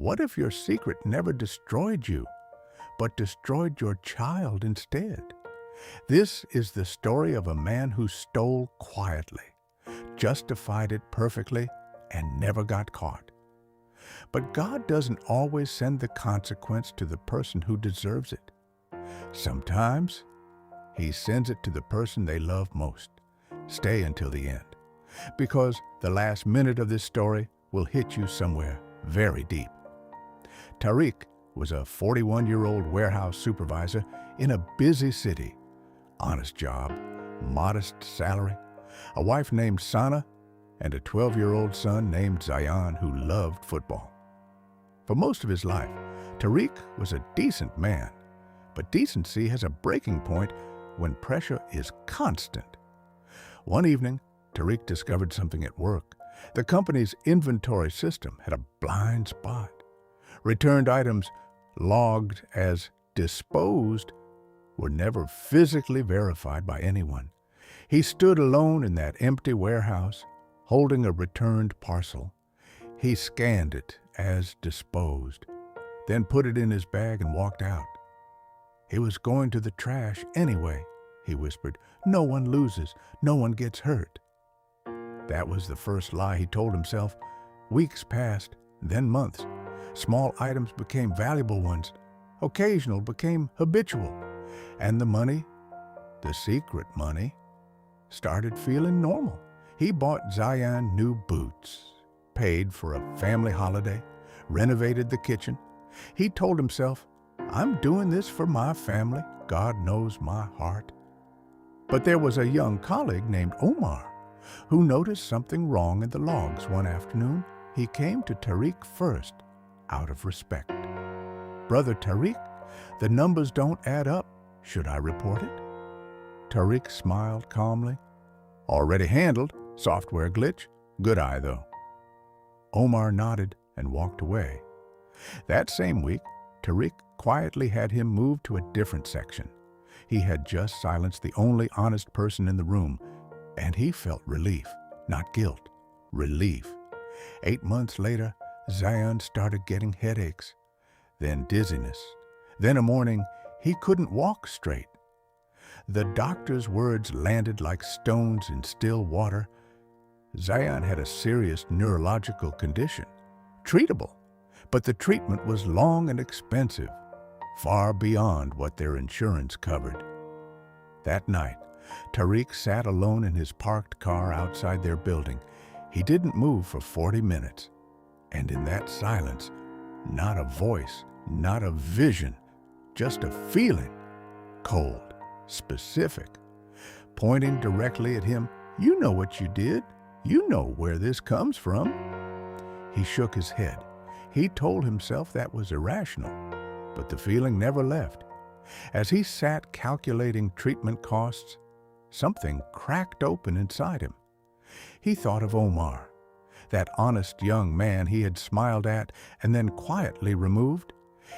What if your secret never destroyed you, but destroyed your child instead? This is the story of a man who stole quietly, justified it perfectly, and never got caught. But God doesn't always send the consequence to the person who deserves it. Sometimes He sends it to the person they love most. Stay until the end, because the last minute of this story will hit you somewhere very deep. Tariq was a 41-year-old warehouse supervisor in a busy city. Honest job, modest salary, a wife named Sana, and a 12-year-old son named Zayan who loved football. For most of his life, Tariq was a decent man, but decency has a breaking point when pressure is constant. One evening, Tariq discovered something at work. The company's inventory system had a blind spot. Returned items logged as disposed were never physically verified by anyone. He stood alone in that empty warehouse, holding a returned parcel. He scanned it as disposed, then put it in his bag and walked out. He was going to the trash anyway, he whispered. No one loses, no one gets hurt. That was the first lie he told himself. Weeks passed, then months. Small items became valuable ones. Occasional became habitual. And the money, the secret money, started feeling normal. He bought Zayan new boots, paid for a family holiday, renovated the kitchen. He told himself, I'm doing this for my family. God knows my heart. But there was a young colleague named Omar who noticed something wrong in the logs one afternoon. He came to Tariq first, out of respect. Brother Tariq, the numbers don't add up. Should I report it? Tariq smiled calmly. Already handled. Software glitch. Good eye, though. Omar nodded and walked away. That same week, Tariq quietly had him moved to a different section. He had just silenced the only honest person in the room, and he felt relief, not guilt, relief. 8 months later, Zayan started getting headaches, then dizziness. Then a morning, he couldn't walk straight. The doctor's words landed like stones in still water. Zayan had a serious neurological condition, treatable, but the treatment was long and expensive, far beyond what their insurance covered. That night, Tariq sat alone in his parked car outside their building. He didn't move for 40 minutes. And in that silence, not a voice, not a vision, just a feeling, cold, specific, pointing directly at him. You know what you did. You know where this comes from. He shook his head. He told himself that was irrational, but the feeling never left. As he sat calculating treatment costs, something cracked open inside him. He thought of Omar, that honest young man he had smiled at and then quietly removed.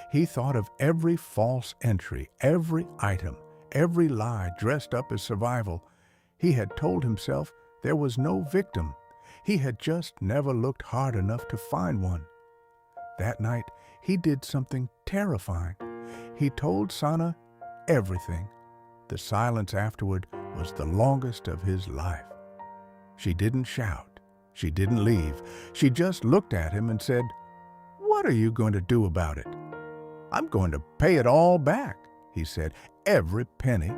He thought of every false entry, every item, every lie dressed up as survival. He had told himself there was no victim. He had just never looked hard enough to find one. That night, he did something terrifying. He told Sana everything. The silence afterward was the longest of his life. She didn't shout. She didn't leave. She just looked at him and said, "What are you going to do about it?" "I'm going to pay it all back," he said, "every penny."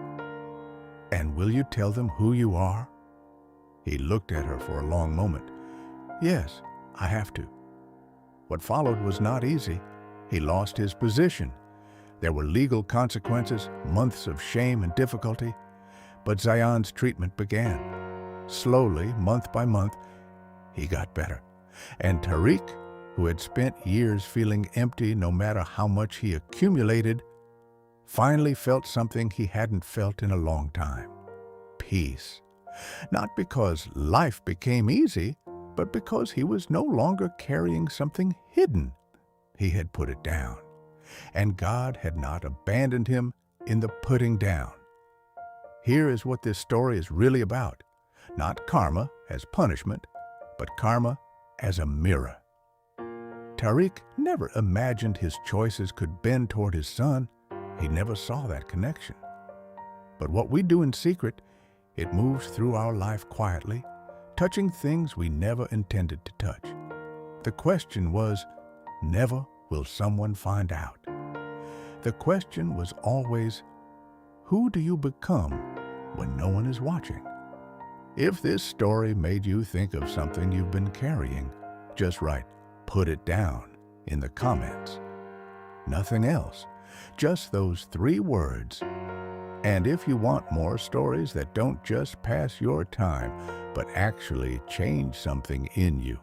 "And will you tell them who you are?" He looked at her for a long moment. "Yes, I have to." What followed was not easy. He lost his position. There were legal consequences, months of shame and difficulty. But Zayan's treatment began. Slowly, month by month, he got better. And Tariq, who had spent years feeling empty no matter how much he accumulated, finally felt something he hadn't felt in a long time. Peace. Not because life became easy, but because he was no longer carrying something hidden. He had put it down, and God had not abandoned him in the putting down. Here is what this story is really about. Not karma as punishment, but karma as a mirror. Tariq never imagined his choices could bend toward his son. He never saw that connection. But what we do in secret, it moves through our life quietly, touching things we never intended to touch. The question was, never will someone find out. The question was always, who do you become when no one is watching? If this story made you think of something you've been carrying, just write, "Put it down" in the comments. Nothing else, just those 3 words. And if you want more stories that don't just pass your time, but actually change something in you,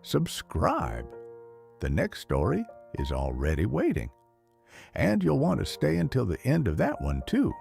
subscribe. The next story is already waiting. And you'll want to stay until the end of that one too.